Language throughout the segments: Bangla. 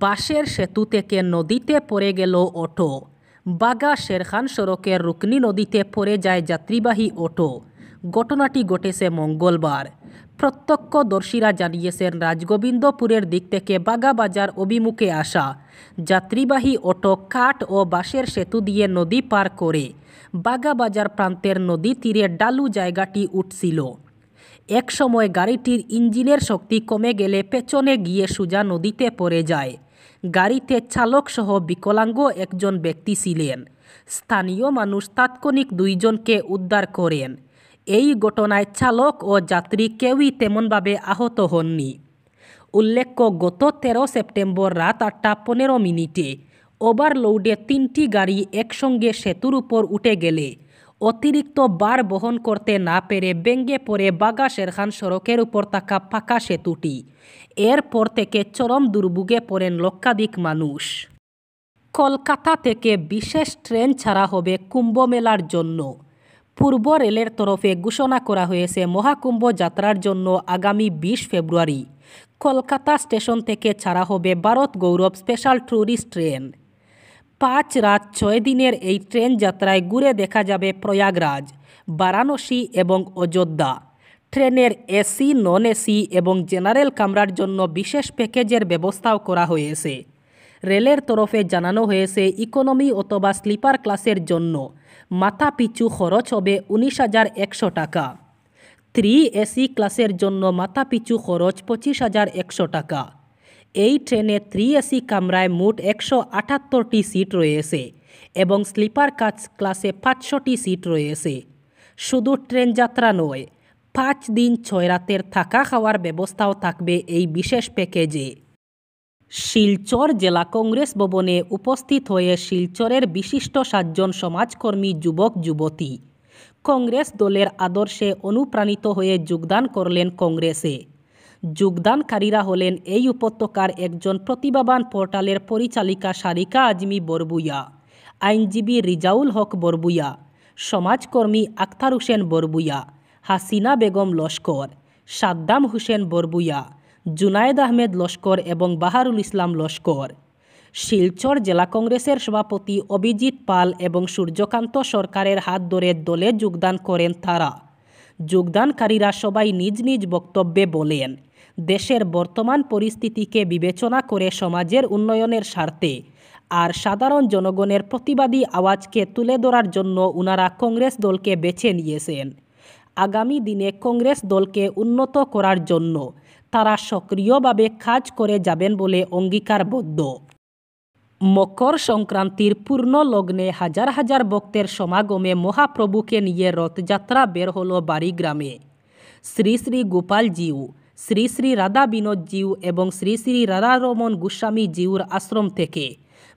বাঁশের সেতু থেকে নদীতে পড়ে গেল অটো। বাগা শেরখান সড়কের রুকনি নদীতে পড়ে যায় যাত্রীবাহী অটো। ঘটনাটি ঘটেছে মঙ্গলবার। প্রত্যক্ষদর্শীরা জানিয়েছেন, রাজগোবিন্দপুরের দিক থেকে বাগা বাজার অভিমুখে আসা যাত্রীবাহী অটো কাঠ ও বাঁশের সেতু দিয়ে নদী পার করে বাগা বাজার প্রান্তের নদী তীরে ডালু জায়গাটি উঠছিল। এক সময় গাড়িটির ইঞ্জিনের শক্তি কমে গেলে পেছনে গিয়ে সোজা নদীতে পড়ে যায়। গাড়িতে চালকসহ বিকলাঙ্গ একজন ব্যক্তি ছিলেন। স্থানীয় মানুষ তাৎক্ষণিক দুইজনকে উদ্ধার করেন। এই ঘটনায় চালক ও যাত্রী কেউই তেমনভাবে আহত হননি। উল্লেখ্য, গত 13 সেপ্টেম্বর রাত 8:15 ওভারলোডে 3টি গাড়ি একসঙ্গে সেতুর উপর উঠে গেলে অতিরিক্ত ভার বহন করতে না পেরে ভেঙে পড়ে বাগা শেরখান সড়কের উপর থাকা পাকা সেতুটি। এরপর থেকে চরম দুর্ভোগে পড়েন লক্ষাধিক মানুষ। কলকাতা থেকে বিশেষ ট্রেন ছাড়া হবে কুম্ভ মেলার জন্য। পূর্ব রেলের তরফে ঘোষণা করা হয়েছে, মহাকুম্ভ যাত্রার জন্য আগামী 20 ফেব্রুয়ারি কলকাতা স্টেশন থেকে ছাড়া হবে ভারত গৌরব স্পেশাল ট্যুরিস্ট ট্রেন। 5 রাত 6 দিনের এই ট্রেন যাত্রায় ঘুরে দেখা যাবে প্রয়াগরাজ, বারাণসী এবং অযোধ্যা। ট্রেনের এসি, নন এসি এবং জেনারেল কামরার জন্য বিশেষ প্যাকেজের ব্যবস্থাও করা হয়েছে। রেলের তরফে জানানো হয়েছে, ইকোনমি অথবা স্লিপার ক্লাসের জন্য মাথা পিছু খরচ হবে 19,100 টাকা। 3 এসি ক্লাসের জন্য মাথা পিছু খরচ 25,100 টাকা। এই ট্রেনে 3 এসি কামরায় মোট 178টি সিট রয়েছে এবং স্লিপার ক্লাসে 500টি সিট রয়েছে। শুধু ট্রেন যাত্রা নয়, 5 দিন 6 রাতের থাকা খাওয়ার ব্যবস্থাও থাকবে এই বিশেষ প্যাকেজে। শিলচর জেলা কংগ্রেস ভবনে উপস্থিত হয়ে শিলচরের বিশিষ্ট 7 জন সমাজকর্মী, যুবক যুবতী কংগ্রেস দলের আদর্শে অনুপ্রাণিত হয়ে যোগদান করলেন কংগ্রেসে। যোগদানকারীরা হলেন এই উপত্যকার একজন প্রতিভাবান পোর্টালের পরিচালিকা সারিকা আজমি বরবুইয়া, আইনজীবী রিজাউল হক বরবুইয়া, সমাজকর্মী আখতার হোসেন বরবুইয়া, হাসিনা বেগম লস্কর, সাদ্দাম হোসেন বরবুইয়া, জুনায়েদ আহমেদ লস্কর এবং বাহারুল ইসলাম লস্কর। শিলচর জেলা কংগ্রেসের সভাপতি অভিজিৎ পাল এবং সূর্যকান্ত সরকারের হাত ধরে দলে যোগদান করেন তারা। যোগদানকারীরা সবাই নিজ নিজ বক্তব্যে বলেন, দেশের বর্তমান পরিস্থিতিকে বিবেচনা করে সমাজের উন্নয়নের স্বার্থে আর সাধারণ জনগণের প্রতিবাদী আওয়াজকে তুলে ধরার জন্য উনারা কংগ্রেস দলকে বেছে নিয়েছেন। আগামী দিনে কংগ্রেস দলকে উন্নত করার জন্য তারা সক্রিয়ভাবে কাজ করে যাবেন বলে অঙ্গীকারবদ্ধ। মকর সংক্রান্তির পূর্ণ লগ্নে হাজার হাজার ভক্তের সমাগমে মহাপ্রভুকে নিয়ে রথযাত্রা বের হলো বাড়িগ্রামে। শ্রী শ্রী গোপাল জিউ, শ্রী শ্রী রাধা বিনোদ জিউ এবং শ্রী শ্রী রাধারমন গোস্বামী জিউর আশ্রম থেকে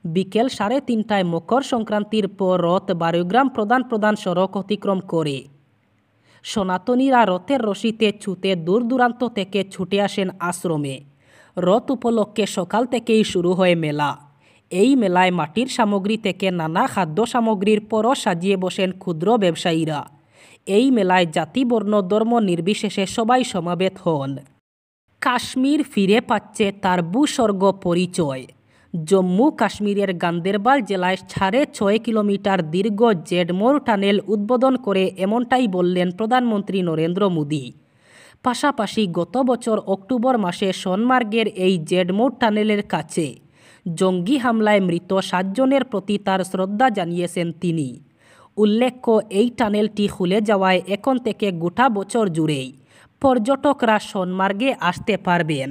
বিকেল 3:30টায় মকর সংক্রান্তির পর রথ বাড়িগ্রাম প্রধান সড়ক অতিক্রম করে। সনাতনীরা রথের রশিতে ছুটে দূর দূরান্ত থেকে ছুটে আসেন আশ্রমে। রথ উপলক্ষে সকাল থেকেই শুরু হয় মেলা। এই মেলায় মাটির সামগ্রী থেকে নানা খাদ্য সামগ্রীর পরশ সাজিয়ে বসেন ক্ষুদ্র ব্যবসায়ীরা। এই মেলায় জাতি, বর্ণ, ধর্ম নির্বিশেষে সবাই সমাবেত হন। কাশ্মীর ফিরে পাচ্ছে তার ভূস্বর্গ পরিচয়। জম্মু কাশ্মীরের গান্দেরবাল জেলায় 6.5 কিলোমিটার দীর্ঘ জেডমোর টানেল উদ্বোধন করে এমনটাই বললেন প্রধানমন্ত্রী নরেন্দ্র মোদী। পাশাপাশি গত বছর অক্টোবর মাসে সোনমার্গের এই জেডমোর টানেলের কাছে জঙ্গি হামলায় মৃত 7 জনের প্রতি তার শ্রদ্ধা জানিয়েছেন তিনি। উল্লেখ্য, এই টানেলটি খুলে যাওয়ায় এখন থেকে গোটা বছর জুড়েই পর্যটকরা সোনমার্গে আসতে পারবেন।